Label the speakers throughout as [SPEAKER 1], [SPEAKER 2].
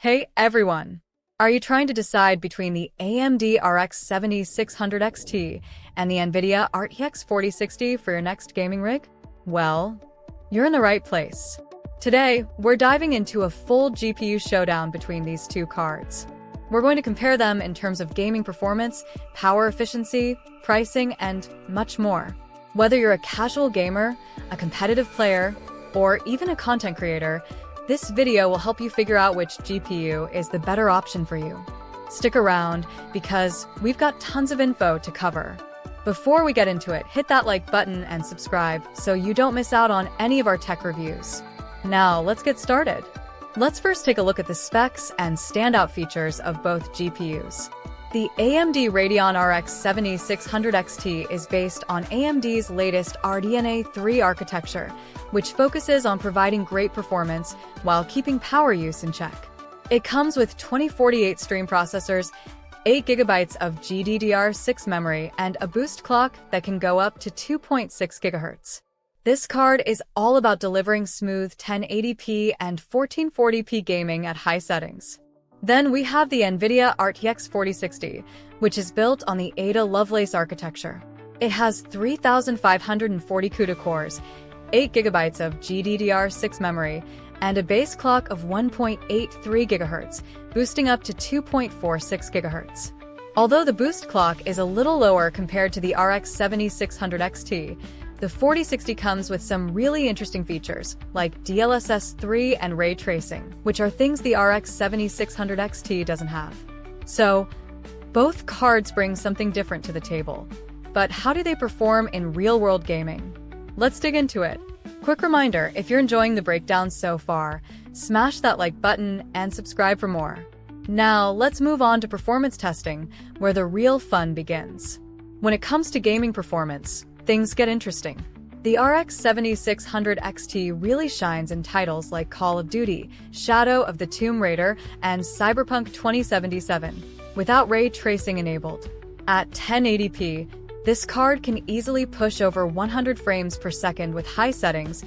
[SPEAKER 1] Hey everyone! Are you trying to decide between the AMD RX 7600 XT and the NVIDIA RTX 4060 for your next gaming rig? Well, you're in the right place. Today, we're diving into a full GPU showdown between these two cards. We're going to compare them in terms of gaming performance, power efficiency, pricing, and much more. Whether you're a casual gamer, a competitive player, or even a content creator, this video will help you figure out which GPU is the better option for you. Stick around because we've got tons of info to cover. Before we get into it, hit that like button and subscribe so you don't miss out on any of our tech reviews. Now, let's get started. Let's first take a look at the specs and standout features of both GPUs. The AMD Radeon RX 7600 XT is based on AMD's latest RDNA 3 architecture, which focuses on providing great performance while keeping power use in check. It comes with 2048 stream processors, 8GB of GDDR6 memory, and a boost clock that can go up to 2.6 GHz. This card is all about delivering smooth 1080p and 1440p gaming at high settings. Then we have the NVIDIA RTX 4060, which is built on the Ada Lovelace architecture. It has 3,540 CUDA cores, 8GB of GDDR6 memory, and a base clock of 1.83 GHz, boosting up to 2.46 GHz. Although the boost clock is a little lower compared to the RX 7600 XT, the 4060 comes with some really interesting features, like DLSS 3 and ray tracing, which are things the RX 7600 XT doesn't have. So, both cards bring something different to the table. But how do they perform in real-world gaming? Let's dig into it. Quick reminder, if you're enjoying the breakdown so far, smash that like button and subscribe for more. Now, let's move on to performance testing, where the real fun begins. When it comes to gaming performance, things get interesting. The RX 7600 XT really shines in titles like Call of Duty, Shadow of the Tomb Raider, and Cyberpunk 2077, without ray tracing enabled. At 1080p, this card can easily push over 100 frames per second with high settings,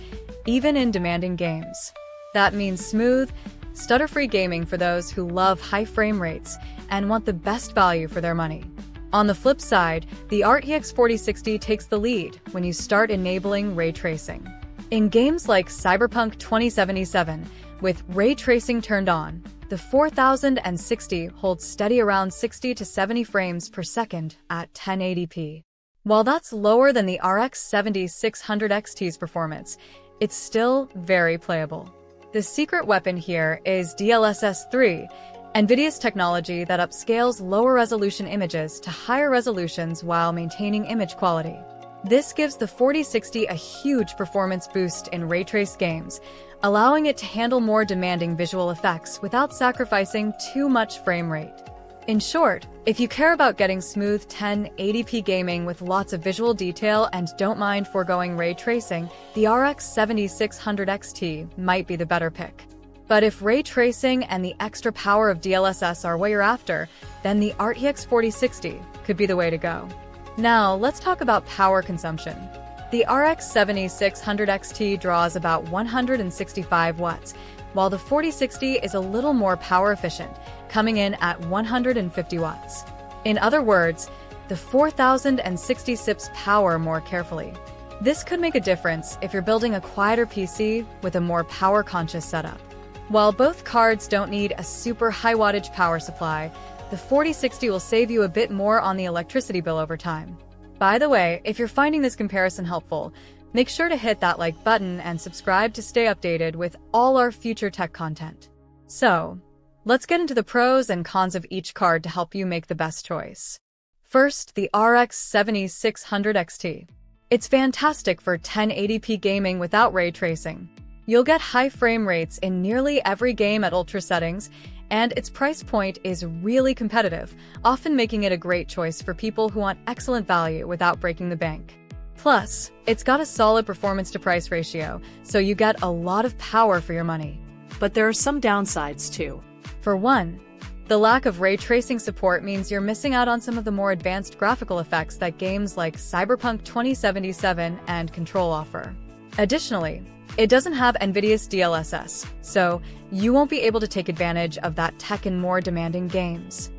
[SPEAKER 1] even in demanding games. That means smooth, stutter-free gaming for those who love high frame rates and want the best value for their money. On the flip side, the RTX 4060 takes the lead when you start enabling ray tracing. In games like Cyberpunk 2077, with ray tracing turned on, the 4060 holds steady around 60 to 70 frames per second at 1080p. While that's lower than the RX 7600 XT's performance, it's still very playable. The secret weapon here is DLSS 3, NVIDIA's technology that upscales lower-resolution images to higher resolutions while maintaining image quality. This gives the 4060 a huge performance boost in ray-traced games, allowing it to handle more demanding visual effects without sacrificing too much frame rate. In short, if you care about getting smooth 1080p gaming with lots of visual detail and don't mind foregoing ray tracing, the RX 7600 XT might be the better pick. But if ray tracing and the extra power of DLSS are what you're after, then the RTX 4060 could be the way to go. Now, let's talk about power consumption. The RX 7600 XT draws about 165 watts, while the 4060 is a little more power efficient, coming in at 150 watts. In other words, the 4060 sips power more carefully. This could make a difference if you're building a quieter PC with a more power-conscious setup. While both cards don't need a super high wattage power supply, the 4060 will save you a bit more on the electricity bill over time. By the way, if you're finding this comparison helpful, make sure to hit that like button and subscribe to stay updated with all our future tech content. So, let's get into the pros and cons of each card to help you make the best choice. First, the RX 7600 XT. It's fantastic for 1080p gaming without ray tracing. You'll get high frame rates in nearly every game at ultra settings, and its price point is really competitive, often making it a great choice for people who want excellent value without breaking the bank. Plus, it's got a solid performance-to-price ratio, so you get a lot of power for your money.
[SPEAKER 2] But there are some downsides too.
[SPEAKER 1] For one, the lack of ray tracing support means you're missing out on some of the more advanced graphical effects that games like Cyberpunk 2077 and Control offer. Additionally, It doesn't have NVIDIA's DLSS, so you won't be able to take advantage of that tech in more demanding games.